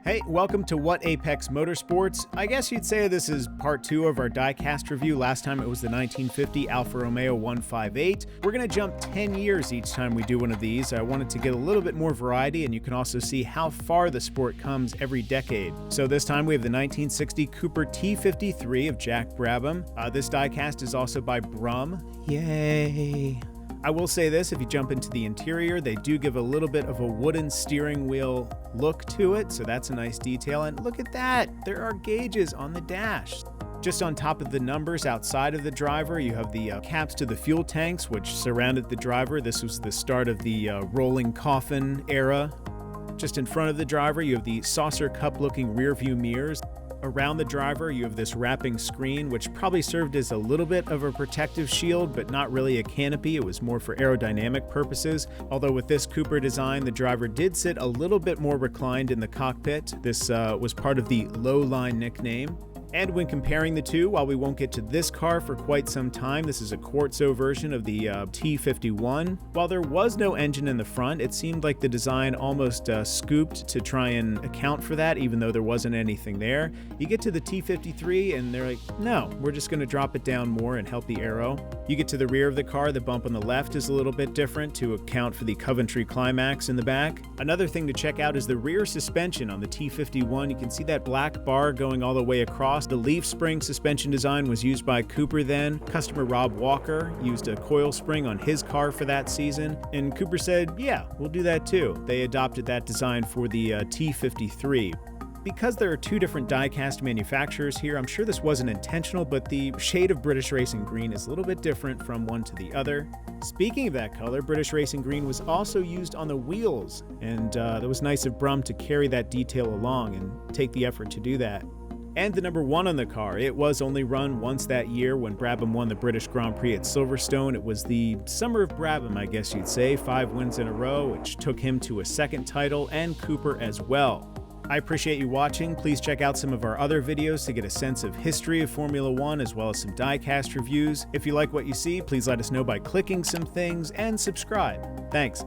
Hey, welcome to What Apex Motorsports. I guess you'd say this is part 2 of our diecast review. Last time it was the 1950 Alfa Romeo 158. We're going to jump 10 years each time we do one of these. I wanted to get a little bit more variety, and you can also see how far the sport comes every decade. So this time we have the 1960 Cooper T53 of Jack Brabham. This diecast is also by Brum. Yay! I will say this, if you jump into the interior, they do give a little bit of a wooden steering wheel look to it, so that's a nice detail. And look at that, there are gauges on the dash. Just on top of the numbers outside of the driver, you have the caps to the fuel tanks, which surrounded the driver. This was the start of the rolling coffin era. Just in front of the driver, you have the saucer cup looking rear view mirrors. Around the driver, you have this wrapping screen, which probably served as a little bit of a protective shield, but not really a canopy. It was more for aerodynamic purposes. Although with this Cooper design, the driver did sit a little bit more reclined in the cockpit. This was part of the Lowline nickname. And when comparing the two, while we won't get to this car for quite some time, this is a Quartzo version of the T51. While there was no engine in the front, it seemed like the design almost scooped to try and account for that, even though there wasn't anything there. You get to the T53 and they're like, no, we're just going to drop it down more and help the aero. You get to the rear of the car, the bump on the left is a little bit different to account for the Coventry climax in the back. Another thing to check out is the rear suspension on the T51. You can see that black bar going all the way across. The leaf spring suspension design was used by Cooper then. Customer Rob Walker used a coil spring on his car for that season, and Cooper said, yeah, we'll do that too. They adopted that design for the T53. Because there are two different diecast manufacturers here, I'm sure this wasn't intentional, but the shade of British Racing Green is a little bit different from one to the other. Speaking of that color, British Racing Green was also used on the wheels, and it was nice of Brum to carry that detail along and take the effort to do that. And the number 1 on the car, it was only run once that year when Brabham won the British Grand Prix at Silverstone. It was the summer of Brabham, I guess you'd say, 5 wins in a row, which took him to a second title, and Cooper as well. I appreciate you watching. Please check out some of our other videos to get a sense of history of Formula One, as well as some diecast reviews. If you like what you see, please let us know by clicking some things and subscribe. Thanks.